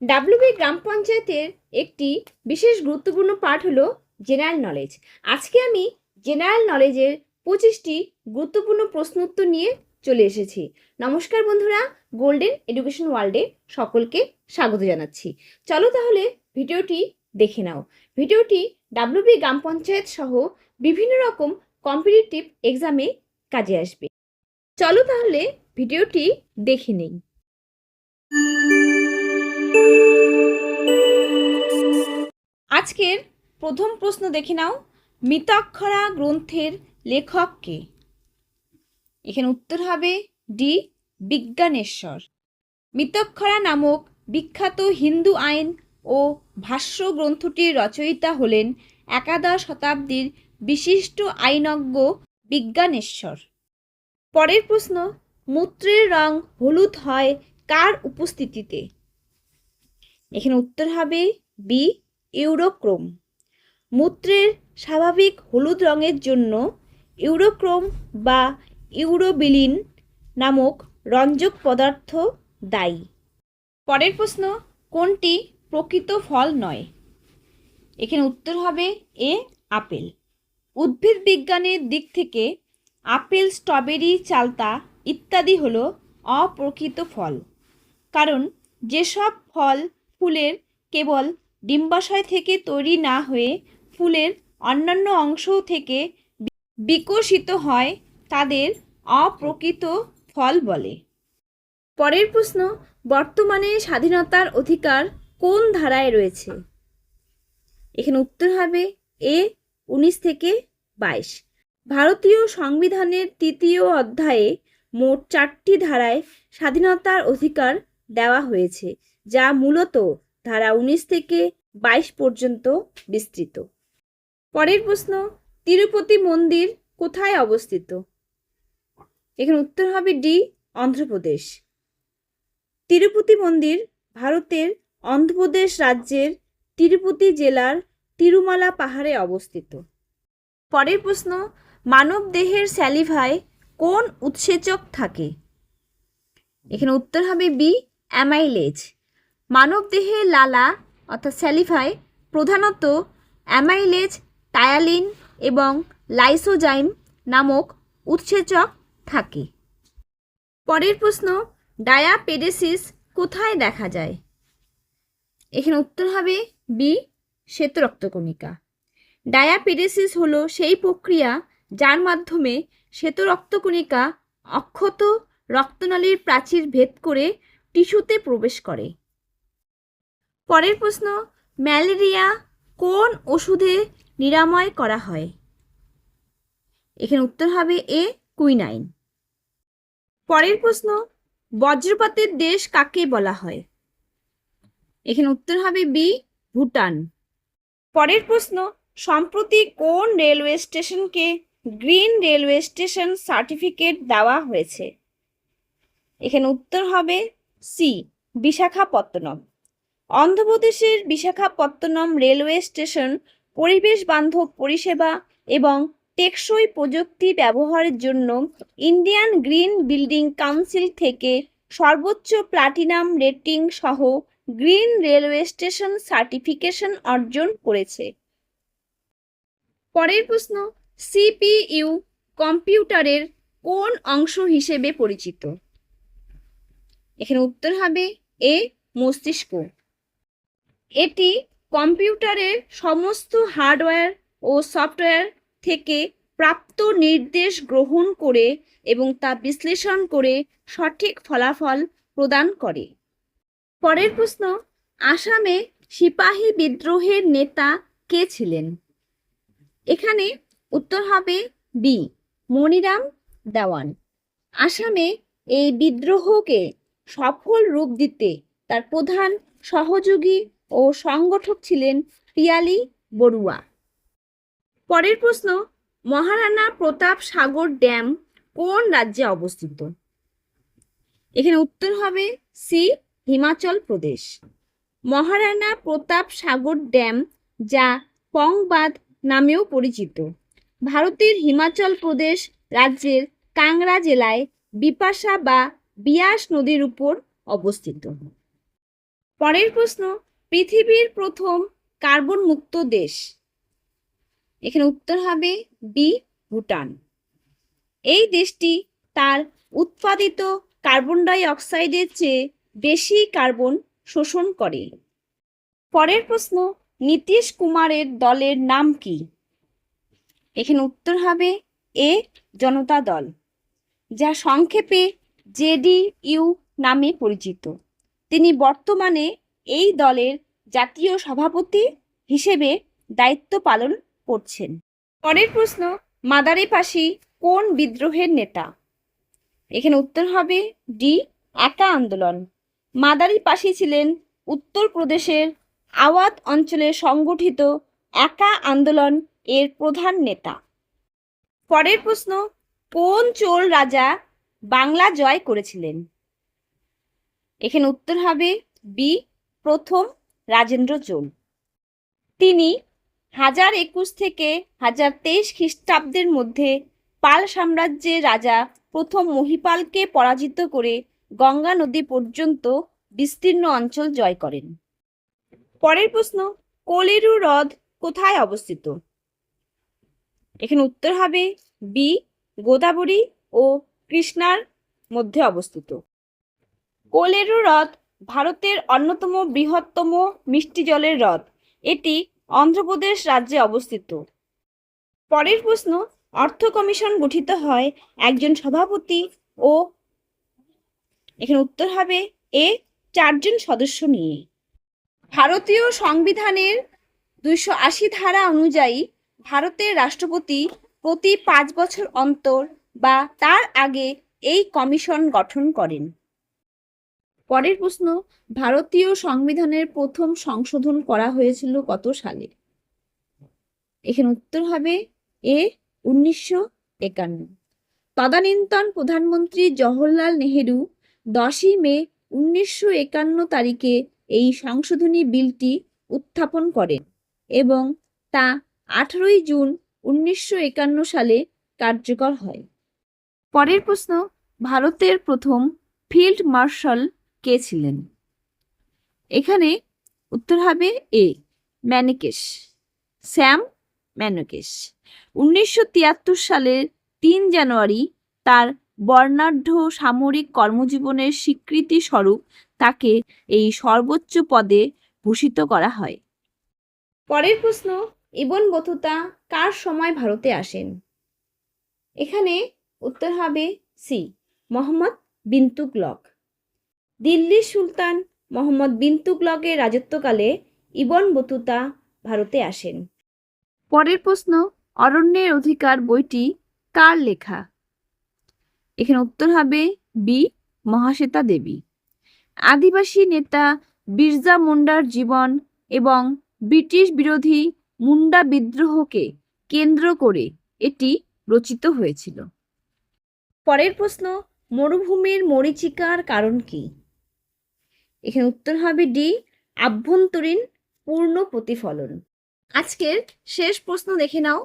WB গ্রাম পঞ্চায়েতের একটি বিশেষ গুরুত্বপূর্ণ পাঠ হলো জেনারেল নলেজ। আজকে আমি জেনারেল নলেজের 25টি গুরুত্বপূর্ণ প্রশ্ন উত্তর নিয়ে চলে এসেছি। নমস্কার বন্ধুরা, গোল্ডেন এডুকেশন ওয়ার্ল্ডে সকলকে স্বাগত জানাচ্ছি। চলো তাহলে ভিডিওটি দেখে নাও। ভিডিওটি ডাব্লিউবি গ্রাম পঞ্চায়েত সহ বিভিন্ন রকম কম্পিটিটিভ এক্সামে কাজে আসবে। চলো তাহলে ভিডিওটি দেখে নেই। আজকের প্রথম প্রশ্ন দেখে নাও, মিতাক্ষরা গ্রন্থের লেখক কে? এখানে উত্তর হবে ডি, বিজ্ঞানেশ্বর। মিতাক্ষরা নামক বিখ্যাত হিন্দু আইন ও ভাষ্য গ্রন্থটির রচয়িতা হলেন একাদশ শতাব্দীর বিশিষ্ট আইনজ্ঞ বিজ্ঞানেশ্বর। পরের প্রশ্ন, মূত্রের রং হলুদ হয় কার উপস্থিতিতে? এখানে উত্তর হবে বি, ইউরোক্রোম। মূত্রের স্বাভাবিক হলুদ রঙের জন্য ইউরোক্রোম বা ইউরোবিলিন নামক রঞ্জক পদার্থ দায়ী। পরের প্রশ্ন, কোনটি প্রকৃত ফল নয়? এখানে উত্তর হবে এ, আপেল। উদ্ভিদ বিজ্ঞানের দিক থেকে আপেল, স্ট্রবেরি, চালতা ইত্যাদি হলো অপ্রকৃত ফল, কারণ যেসব ফল ফুলের কেবল ডিম্বাশয় থেকে তৈরি না হয়ে ফুলের অন্যান্য অংশ থেকে বিকশিত হয় তাদের অপ্রকৃত ফল বলে। পরের প্রশ্ন, বর্তমানে স্বাধীনতার অধিকার কোন ধারায় রয়েছে? এখানে উত্তর হবে এ, 19 থেকে 22। ভারতীয় সংবিধানের 3য় অধ্যায়ে মোট 4টি ধারায় স্বাধীনতার অধিকার দেওয়া হয়েছে, যা মূলত ধারা 19 থেকে 22 পর্যন্ত বিস্তৃত। পরের প্রশ্ন, তিরুপতি মন্দির কোথায় অবস্থিত? এখানে উত্তর হবে ডি, অন্ধ্রপ্রদেশ। তিরুপতি মন্দির ভারতের অন্ধ্রপ্রদেশ রাজ্যের তিরুপতি জেলার তিরুমালা পাহাড়ে অবস্থিত। পরের প্রশ্ন, মানব দেহের স্যালিভায় কোন উৎসেচক থাকে? এখানে উত্তর হবে বি, অ্যামাইলেজ। মানব দেহের লালা অর্থাৎ স্যালিভায় প্রধানত অ্যামাইলেজ, টায়ালিন এবং লাইসোজাইম নামক উৎসেচক থাকে। পরের প্রশ্ন, ডায়াপেডেসিস কোথায় দেখা যায়? এখানে উত্তর হবে বি, শ্বেত রক্তকণিকা। ডায়াপেডেসিস হলো সেই প্রক্রিয়া যার মাধ্যমে শ্বেত রক্তকণিকা অক্ষত রক্তনালীর প্রাচীর ভেদ করে টিস্যুতে প্রবেশ করে। পরের প্রশ্ন, ম্যালেরিয়া কোন ওষুধে নিরাময় করা হয়? এখানে উত্তর হবে এ, কুইনাইন। পরের প্রশ্ন, বজ্রপাতের দেশ কাকে বলা হয়? এখানে উত্তর হবে বি, ভুটান। পরের প্রশ্ন, সম্প্রতি কোন রেলওয়ে স্টেশনকে গ্রিন রেলওয়ে স্টেশন সার্টিফিকেট দেওয়া হয়েছে? এখানে উত্তর হবে সি, বিশাখাপত্তনম। অন্ধ্রপ্রদেশের বিশাখাপত্তনম রেলওয়ে স্টেশন পরিবেশ বান্ধব পরিষেবা এবং টেকসই প্রযুক্তি ব্যবহারের জন্য ইন্ডিয়ান গ্রিন বিল্ডিং কাউন্সিল থেকে সর্বোচ্চ প্লাটিনাম রেটিং সহ গ্রিন রেলওয়ে স্টেশন সার্টিফিকেশন অর্জন করেছে। পরের প্রশ্ন, সিপিইউ কম্পিউটারের কোন অংশ হিসেবে পরিচিত? এখানে উত্তর হবে এ, মস্তিষ্ক। এটি কম্পিউটারের সমস্ত হার্ডওয়্যার ও সফটওয়্যার থেকে প্রাপ্ত নির্দেশ গ্রহণ করে এবং তা বিশ্লেষণ করে সঠিক ফলাফল প্রদান করে। পরের প্রশ্ন, আসামে সিপাহী বিদ্রোহের নেতা কে ছিলেন? এখানে উত্তর হবে বি, মনিরাম দেওয়ান। আসামে এই বিদ্রোহকে সফল রূপ দিতে তার প্রধান সহযোগী ও সংগঠক ছিলেন পিয়ালি বড়ুয়া। পরের প্রশ্ন, মহারাণা প্রতাপ সাগর ড্যাম কোন রাজ্যে অবস্থিত? এখানে উত্তর হবে সি, হিমাচল প্রদেশ। মহারাণা প্রতাপ সাগর ড্যাম, যা পংবাদ নামেও পরিচিত, ভারতের হিমাচল প্রদেশ রাজ্যের কাংড়া জেলায় বিপাশা বা বিয়াস নদীর উপর অবস্থিত। পরের প্রশ্ন, পৃথিবীর প্রথম কার্বন মুক্ত দেশ। এখানে উত্তর হবে বি, ভুটান। এই দেশটি তার উৎপাদিত কার্বন ডাই অক্সাইডের চেয়ে বেশি কার্বন শোষণ করে। পরের প্রশ্ন, নীতিশ কুমারের দলের নাম কি? এখানে উত্তর হবে এ, জনতা দল, যা সংক্ষেপে জেডিইউ নামে পরিচিত। তিনি বর্তমানে এই দলের জাতীয় সভাপতি হিসেবে দায়িত্ব পালন করছেন। পরের প্রশ্ন, মাদারিপাশি কোন বিদ্রোহের নেতা? এখানে উত্তর হবে ডি, একা আন্দোলন। মাদারিপাশি ছিলেন উত্তরপ্রদেশের আওয়াধ অঞ্চলে সংগঠিত একা আন্দোলন এর প্রধান নেতা। পরের প্রশ্ন, কোন চোল রাজা বাংলা জয় করেছিলেন? এখানে উত্তর হবে বি, প্রথম রাজেন্দ্র চোল। তিনি 1021 থেকে 1023 খ্রিস্টাব্দের মধ্যে পাল সাম্রাজ্যের রাজা প্রথম মহিপালকে পরাজিত করে গঙ্গা নদী পর্যন্ত বিস্তীর্ণ অঞ্চল জয় করেন। পরের প্রশ্ন, কোলেরু হ্রদ কোথায় অবস্থিত? এখানে উত্তর হবে বি, গোদাবরী ও কৃষ্ণার মধ্যে অবস্থিত। কোলেরু হ্রদ ভারতের অন্যতম বৃহত্তম মিষ্টি জলের হ্রদ। এটি অন্ধ্রপ্রদেশ রাজ্যে অবস্থিত। পরের প্রশ্ন, অর্থ কমিশন গঠিত হয় একজন সভাপতি ও এখানে উত্তর হবে এ, 4 জন সদস্য নিয়ে। ভারতীয় সংবিধানের 280 ধারা অনুযায়ী ভারতের রাষ্ট্রপতি প্রতি 5 বছর অন্তর বা তার আগে এই কমিশন গঠন করেন। পরের প্রশ্ন, ভারতীয় সংবিধানের প্রথম সংশোধন করা হয়েছিল কত সালে? এখানে উত্তর হবে এ, 1951। তদানীন্তন প্রধানমন্ত্রী জওহরলাল নেহেরু 10ই মে 1951 তারিখে এই সংশোধনী বিলটি উত্থাপন করেন এবং তা 18ই জুন 1951 সালে কার্যকর হয়। পরের প্রশ্ন, ভারতের প্রথম ফিল্ড মার্শাল কে ছিলেন? এখানে উত্তর হবে এ, ম্যানেকেশ, স্যাম ম্যানেকেশ। 1973 সালের 3 জানুয়ারি তার বর্ণাঢ্য সামরিক কর্মজীবনের স্বীকৃতি স্বরূপ তাকে এই সর্বোচ্চ পদে ভূষিত করা হয়। পরের প্রশ্ন, ইবন বতুতা কার সময় ভারতে আসেন? এখানে উত্তর হবে সি, মোহাম্মদ বিন তুগলক। দিল্লির সুলতান মোহাম্মদ বিন তুগলকের রাজত্বকালে ইবন বতুতা ভারতে আসেন। পরের প্রশ্ন, অরণ্যের অধিকার বইটি কার লেখা? এখানে উত্তর হবে বি, মহাশ্বেতা দেবী। আদিবাসী নেতা বিরজা মুন্ডার জীবন এবং ব্রিটিশ বিরোধী মুন্ডা বিদ্রোহকে কেন্দ্র করে এটি রচিত হয়েছিল। পরের প্রশ্ন, মরুভূমির মরীচিকার কারণ কি? এখানে উত্তর হবে ডি, আভ্যন্তরীণ পূর্ণ প্রতিফলন। আজকের শেষ প্রশ্ন দেখে নাও,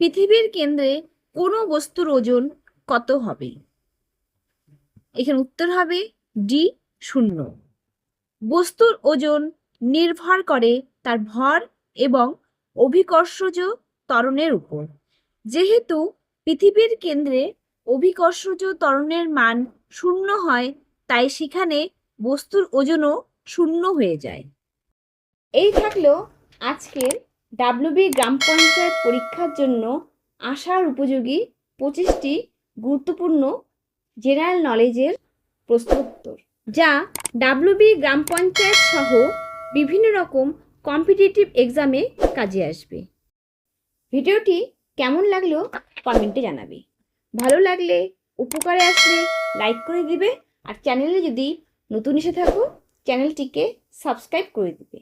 পৃথিবীর কেন্দ্রে কোনো বস্তুর ওজন কত হবে? এখানে উত্তর হবে ডি, 0। বস্তুর ওজন নির্ভর করে তার ভর এবং অভিকর্ষজ ত্বরণের উপর। যেহেতু পৃথিবীর কেন্দ্রে অভিকর্ষজ ত্বরণের মান 0 হয়, তাই সেখানে বস্তুর ওজনও 0 হয়ে যায়। এই থাকলো আজকের ডাব্লিউবি গ্রাম পঞ্চায়েত পরীক্ষার জন্য আসার উপযোগী 25টি গুরুত্বপূর্ণ জেনারেল নলেজের প্রশ্নোত্তর, যা ডাব্লিউবি গ্রাম পঞ্চায়েত সহ বিভিন্ন রকম কম্পিটিটিভ এক্সামে কাজে আসবে। ভিডিওটি কেমন লাগলো কমেন্টে জানাবে। ভালো লাগলে, উপকারে আসলে লাইক করে দিবে, আর চ্যানেলে যদি নতুন এসে থাকো চ্যানেলটিকে সাবস্ক্রাইব করে দিবে।